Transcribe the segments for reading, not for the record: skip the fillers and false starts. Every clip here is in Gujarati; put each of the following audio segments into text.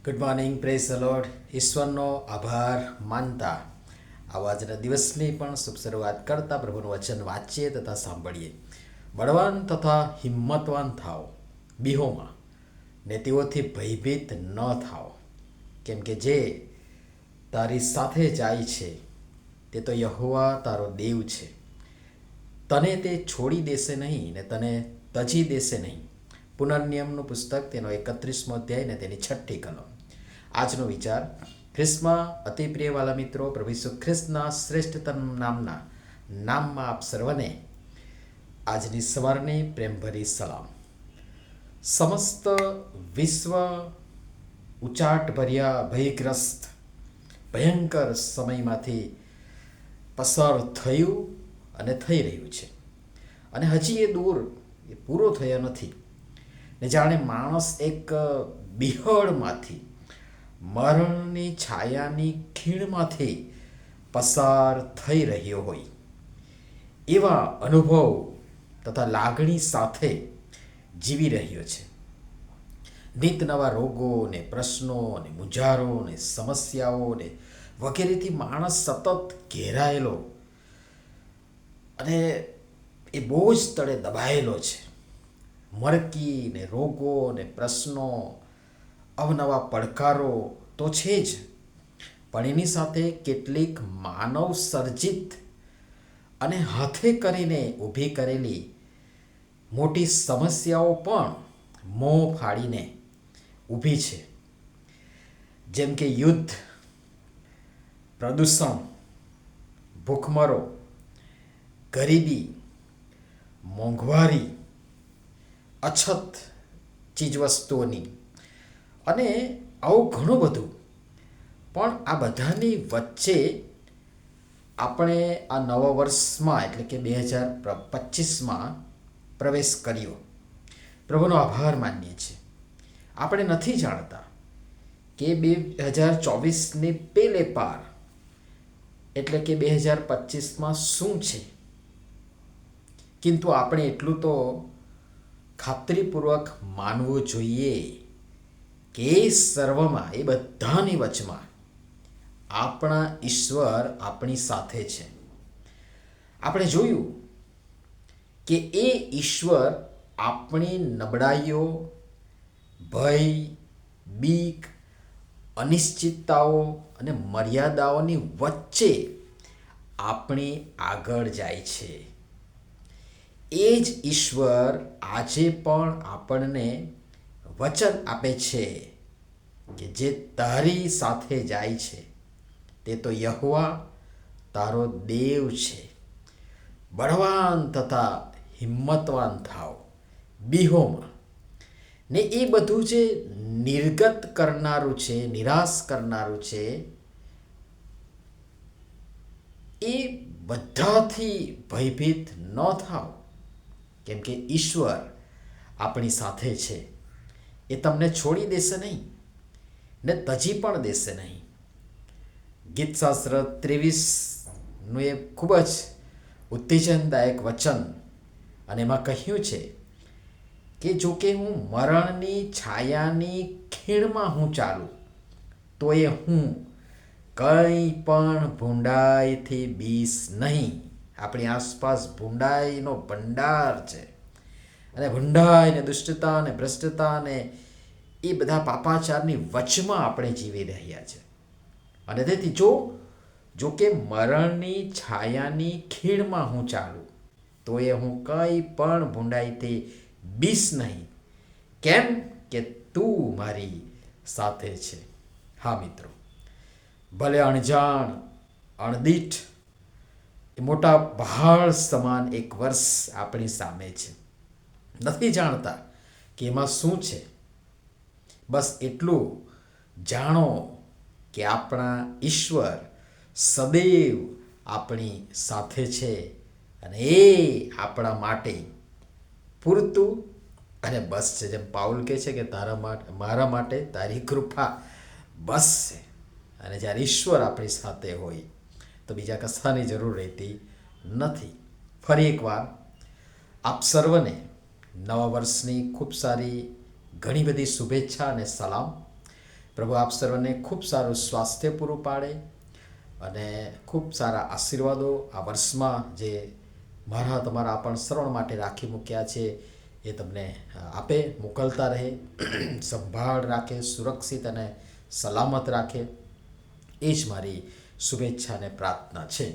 Good morning, praise the Lord. ઈશ્વરનો આભાર માનતા આવો આજના દિવસની પણ શુભ શરૂઆત કરતા પ્રભુનું વચન વાંચીએ તથા સાંભળીએ. બળવાન તથા હિંમતવાન થાઓ બીહોમાં, ને તેઓથી ભયભીત ન થાઓ, કેમ કે જે તારી સાથે જાય છે તે તો યહોવા તારો દેવ છે. તને તે છોડી દેશે નહીં ને તને તજી દેશે નહીં. પુનર્નિયમનું પુસ્તક તેનો 31મો અધ્યાય ને તેની 6ઠ્ઠી કલમ. આજનો વિચાર: ખ્રિસ્તમાં અતિ પ્રિયવાલા મિત્રો, પ્રભુ ઈસુ ખ્રિસ્તના શ્રેષ્ઠતમ નામમાં આપ સર્વને આજની સવારની પ્રેમભરી સલામ. સમસ્ત વિશ્વ ઉચાટભર્યા ભયગ્રસ્ત ભયંકર સમયમાંથી પસાર થયું અને થઈ રહ્યું છે, અને હજી એ પૂરો થયો નથી. ને જાણે માણસ એક બિહળમાંથી, મરણની છાયાની ખીણમાંથી પસાર થઈ રહ્યો હોય એવા અનુભવ તથા લાગણી સાથે જીવી રહ્યો છે. નિત નવા રોગો ને પ્રશ્નો ને મૂંઝારો ને સમસ્યાઓ ને વગેરેથી માણસ સતત ઘેરાયેલો અને એ બોજ તળે દબાયેલો છે. મરકી ને રોગો ને પ્રશ્નો, અવનવા પડકારો તો છે જ, પણ એની સાથે કેટલીક માનવ સર્જિત અને હાથે કરીને ઊભી કરેલી મોટી સમસ્યાઓ પણ મોં ફાડીને ઊભી છે. જેમ કે યુદ્ધ, પ્રદૂષણ, ભૂખમરો, ગરીબી, મોંઘવારી, અછત ચીજવસ્તુઓની અને આવું ઘણું બધું. પણ આ બધાની વચ્ચે આપણે આ નવા વર્ષમાં એટલે કે 2025માં પ્રવેશ કર્યો. પ્રભુનો આભાર માનીએ છીએ. આપણે નથી જાણતા કે 2024ની પેલે પાર એટલે કે 2025માં શું છે, કિંતુ આપણે એટલું તો ખાતરીપૂર્વક માનવું જોઈએ કે એ સર્વમાં, એ બધાની વચમાં આપણા ઈશ્વર આપણી સાથે છે. આપણે જોયું કે એ ઈશ્વર આપણી નબળાઈઓ, ભય, બીક, અનિશ્ચિતતાઓ અને મર્યાદાઓની વચ્ચે આપણી આગળ જાય છે. એ જ ઈશ્વર આજે પણ આપણને વચન આપે છે કે જે તારી સાથે જાય છે તે તો યહોવા તારો દેવ છે. બળવાન તથા હિંમતવાન થાવ બીહોમાં. ને એ બધું જે નિર્ગત કરનારું છે, નિરાશ કરનારું છે, એ બધાથી ભયભીત ન થાવ, કેમ કે ઈશ્વર આપણી સાથે છે. એ તમને છોડી દેશે નહીં ને તજી પણ દેશે નહીં. ગીતશાસ્ત્ર 23નું એ ખૂબ જ ઉત્તેજનદાયક વચન, અને એમાં કહ્યું છે કે જો કે હું મરણની છાયાની ખીણમાં હું ચાલું તો એ હું કંઈ પણ ભૂંડાઈથી બીસ નહીં. આપણી આસપાસ ભૂંડાઈનો ભંડાર છે, અને ભૂંડાઈ ને દુષ્ટતા ને ભ્રષ્ટતા ને એ બધા પાપાચારની વચમાં આપણે જીવી રહ્યા છે. અને તેથી જો કે મરણની છાયાની ખીણમાં હું ચાલું તો એ હું કંઈ પણ ભૂંડાઈથી બીસ નહીં, કેમ કે તું મારી સાથે છે. હા મિત્રો, ભલે અણજાણ, અણદીઠ એ મોટા પહાડ સમાન એક વર્ષ આપણી સામે છે. નથી જાણતા કે એમાં શું છે. બસ એટલું જાણો કે આપણા ઈશ્વર સદૈવ આપણી સાથે છે, અને એ આપણા માટે પૂરતું અને બસ છે. જેમ પાઉલ કહે છે કે મારા માટે તારી કૃપા બસ છે. અને જ્યારે ઈશ્વર આપણી સાથે હોય તો બીજા કશાની જરૂર રહેતી નથી. ફરી એકવાર આપ સર્વને નવા વર્ષની ખૂબ સારી ઘણી બધી શુભેચ્છા અને સલામ. પ્રભુ આપ સર્વને ખૂબ સારું સ્વાસ્થ્ય પૂરું પાડે અને ખૂબ સારા આશીર્વાદો આ વર્ષમાં જે મારા તમારા પણ શ્રવણ માટે રાખી મૂક્યા છે એ તમને આપે, મોકલતા રહે, સંભાળ રાખે, સુરક્ષિત અને સલામત રાખે. એ જ મારી શુભેચ્છા અને પ્રાર્થના છે.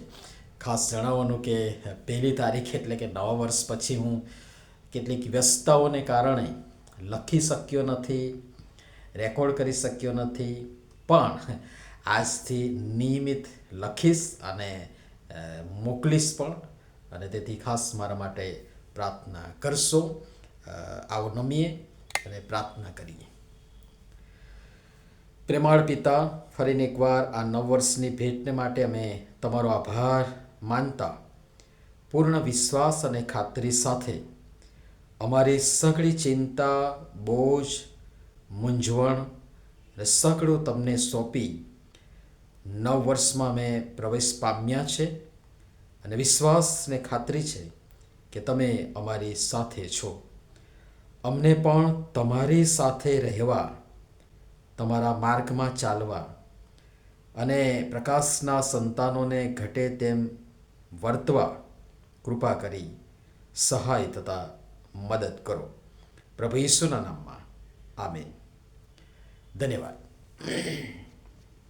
ખાસ જણાવવાનું કે 1 તારીખ એટલે કે નવા વર્ષ પછી હું કેટલીક વ્યસ્તતાઓને કારણે લખી શક્યો નથી, રેકોર્ડ કરી શક્યો નથી, પણ આજથી નિયમિત લખીશ અને મોકલીશ પણ. અને તેથી ખાસ મારા માટે પ્રાર્થના કરશો. આવો નમીએ અને પ્રાર્થના કરીએ. પ્રેમાળ પિતા, ફરીને એકવાર આ નવ વર્ષની ભેટને માટે અમે તમારો આભાર માનતા પૂર્ણ વિશ્વાસ અને ખાતરી સાથે અમારી સઘળી ચિંતા, બોજ, મૂંઝવણ અને સઘળું તમને સોંપી નવ વર્ષમાં અમે પ્રવેશ પામ્યા છે અને વિશ્વાસ ને ખાતરી છે કે તમે અમારી સાથે છો. અમને પણ તમારી સાથે રહેવા, તમારા માર્ગમાં ચાલવા અને પ્રકાશના સંતાનોને ઘટે તેમ વર્તવા કૃપા કરી સહાય તથા મદદ કરો. પ્રભુ ઈસુના નામમાં આમેન. ધન્યવાદ.